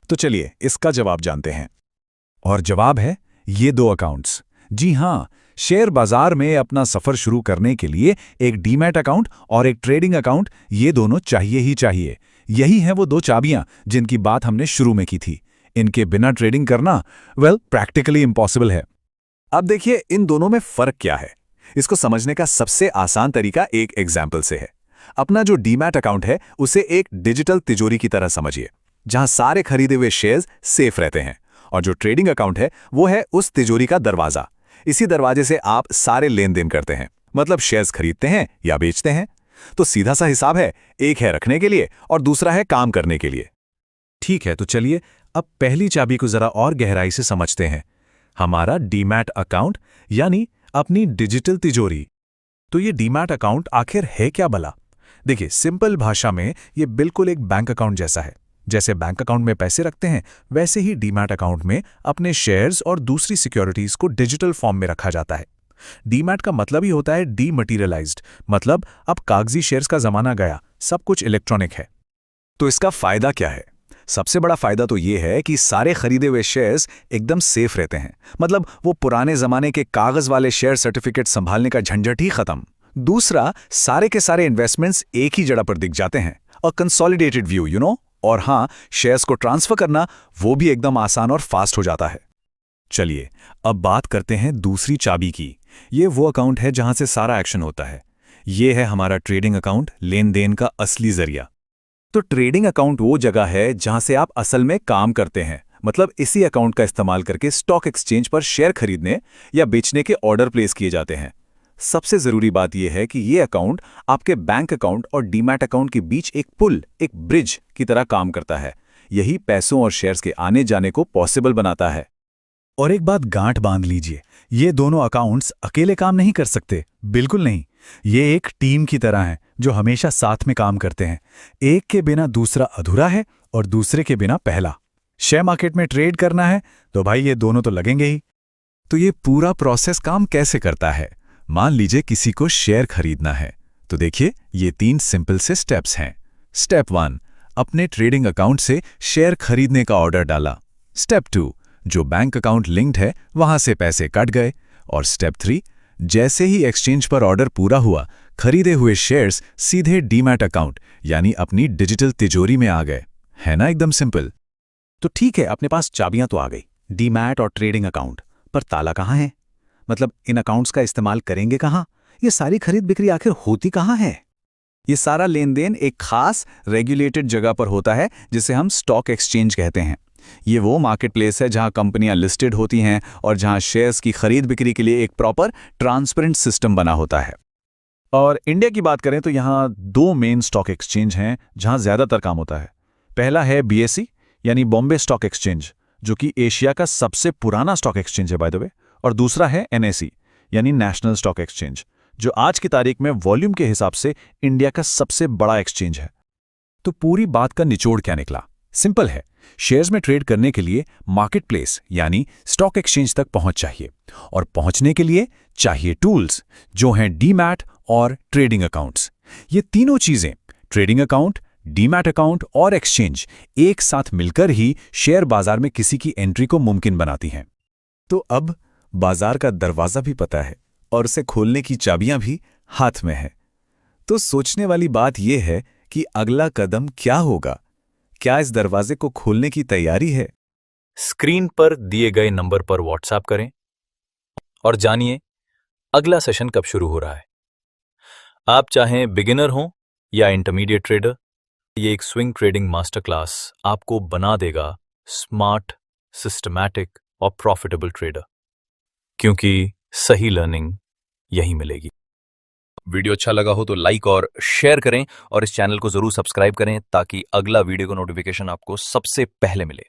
तो चलिए इसका जवाब जानते हैं। और जवाब है ये दो अकाउंट्स। जी हाँ, शेयर बाजार में अपना सफर शुरू करने के लिए एक डीमैट अकाउंट और एक ट्रेडिंग अकाउंट, ये दोनों चाहिए ही चाहिए। यही हैं वो दो चाबियां जिनकी बात हमने शुरू में की थी। इनके बिना ट्रेडिंग करना प्रैक्टिकली इम्पॉसिबल है। अब देखिए इन दोनों में फर्क क्या है। इसको समझने का सबसे आसान तरीका एक एग्जाम्पल से है। अपना जो डीमैट अकाउंट है उसे एक डिजिटल तिजोरी की तरह समझिए, जहां सारे खरीदे हुए शेयर्स सेफ रहते हैं। और जो ट्रेडिंग अकाउंट है वो है उस तिजोरी का दरवाजा। इसी दरवाजे से आप सारे लेन देन करते हैं, मतलब शेयर्स खरीदते हैं या बेचते हैं। तो सीधा सा हिसाब है, एक है रखने के लिए और दूसरा है काम करने के लिए। ठीक है, तो चलिए अब पहली चाबी को जरा और गहराई से समझते हैं। हमारा डीमैट अकाउंट यानी अपनी डिजिटल तिजोरी। तो ये डीमैट अकाउंट आखिर है क्या भला? देखिए, सिंपल भाषा में ये बिल्कुल एक बैंक अकाउंट जैसा है। जैसे बैंक अकाउंट में पैसे रखते हैं, वैसे ही डीमैट अकाउंट में अपने शेयर्स और दूसरी सिक्योरिटीज को डिजिटल फॉर्म में रखा जाता है। डीमैट का मतलब ही होता है डीमटीरियलाइज्ड, मतलब अब कागजी शेयर्स का जमाना गया, सब कुछ इलेक्ट्रॉनिक है। तो इसका फायदा क्या है? सबसे बड़ा फायदा तो ये है कि सारे खरीदे हुए शेयर्स एकदम सेफ रहते हैं, मतलब वो पुराने जमाने के कागज वाले शेयर सर्टिफिकेट संभालने का झंझट ही खत्म। दूसरा, सारे के सारे इन्वेस्टमेंट्स एक ही जगह पर दिख जाते हैं और कंसोलिडेटेड व्यू और हाँ, शेयर्स को ट्रांसफर करना वो भी एकदम आसान और फास्ट हो जाता है। चलिए अब बात करते हैं दूसरी चाबी की। ये वो अकाउंट है जहां से सारा एक्शन होता है। ये है हमारा ट्रेडिंग अकाउंट, लेन देन का असली जरिया। तो ट्रेडिंग अकाउंट वो जगह है जहां से आप असल में काम करते हैं, मतलब इसी अकाउंट का इस्तेमाल करके स्टॉक एक्सचेंज पर शेयर खरीदने या बेचने के ऑर्डर प्लेस किए जाते हैं। सबसे जरूरी बात यह है कि ये अकाउंट आपके बैंक अकाउंट और डीमैट अकाउंट के बीच एक पुल, एक ब्रिज की तरह काम करता है। यही पैसों और शेयर्स के आने जाने को पॉसिबल बनाता है। और एक बात गांठ बांध लीजिए, ये दोनों अकाउंट्स अकेले काम नहीं कर सकते, बिल्कुल नहीं। ये एक टीम की तरह हैं जो हमेशा साथ में काम करते हैं। एक के बिना दूसरा अधूरा है और दूसरे के बिना पहला। शेयर मार्केट में ट्रेड करना है तो भाई ये दोनों तो लगेंगे ही। तो ये पूरा प्रोसेस काम कैसे करता है? मान लीजिए किसी को शेयर खरीदना है, तो देखिए ये 3 सिंपल से स्टेप्स हैं। स्टेप 1, अपने ट्रेडिंग अकाउंट से शेयर खरीदने का ऑर्डर डाला। स्टेप 2, जो बैंक अकाउंट लिंक्ड है वहां से पैसे कट गए। और स्टेप 3, जैसे ही एक्सचेंज पर ऑर्डर पूरा हुआ, खरीदे हुए शेयर्स सीधे डीमैट अकाउंट यानी अपनी डिजिटल तिजोरी में आ गए। है ना एकदम सिंपल? तो ठीक है, अपने पास चाबियां तो आ गई, डीमैट और ट्रेडिंग अकाउंट, पर ताला कहाँ है? मतलब इन अकाउंट्स का इस्तेमाल करेंगे कहाँ? ये सारी खरीद बिक्री आखिर होती कहाँ है? ये सारा लेन देन एक खास रेगुलेटेड जगह पर होता है जिसे हम स्टॉक एक्सचेंज कहते हैं। ये वो मार्केट प्लेस है जहां कंपनियां लिस्टेड होती हैं और जहां शेयर्स की खरीद बिक्री के लिए एक प्रॉपर ट्रांसपेरेंट सिस्टम बना होता है। और इंडिया की बात करें तो यहाँ 2 मेन स्टॉक एक्सचेंज हैं जहां ज्यादातर काम होता है। पहला है BSE यानी बॉम्बे स्टॉक एक्सचेंज, जो कि एशिया का सबसे पुराना स्टॉक एक्सचेंज है बाय द वे। और दूसरा है NSE यानी नेशनल स्टॉक एक्सचेंज, जो आज की तारीख में वॉल्यूम के हिसाब से इंडिया का सबसे बड़ा एक्सचेंज है। तो पूरी बात का निचोड़ क्या निकला? सिंपल है, शेयर्स में ट्रेड करने के लिए मार्केट प्लेस यानी स्टॉक एक्सचेंज तक पहुंच चाहिए, और पहुंचने के लिए चाहिए टूल्स, जो हैं डीमैट और ट्रेडिंग अकाउंट्स। ये तीनों चीजें, ट्रेडिंग अकाउंट, डीमैट अकाउंट और एक्सचेंज, एक साथ मिलकर ही शेयर बाजार में किसी की एंट्री को मुमकिन बनाती हैं। तो अब बाजार का दरवाजा भी पता है और उसे खोलने की चाबियां भी हाथ में है। तो सोचने वाली बात यह है कि अगला कदम क्या होगा? क्या इस दरवाजे को खोलने की तैयारी है? स्क्रीन पर दिए गए नंबर पर व्हाट्सएप करें और जानिए अगला सेशन कब शुरू हो रहा है। आप चाहें बिगिनर हों या इंटरमीडिएट ट्रेडर, ये एक स्विंग ट्रेडिंग मास्टर क्लास आपको बना देगा स्मार्ट, सिस्टमैटिक और प्रॉफिटेबल ट्रेडर, क्योंकि सही लर्निंग यहीं मिलेगी। वीडियो अच्छा लगा हो तो लाइक और शेयर करें और इस चैनल को जरूर सब्सक्राइब करें ताकि अगला वीडियो का नोटिफिकेशन आपको सबसे पहले मिले।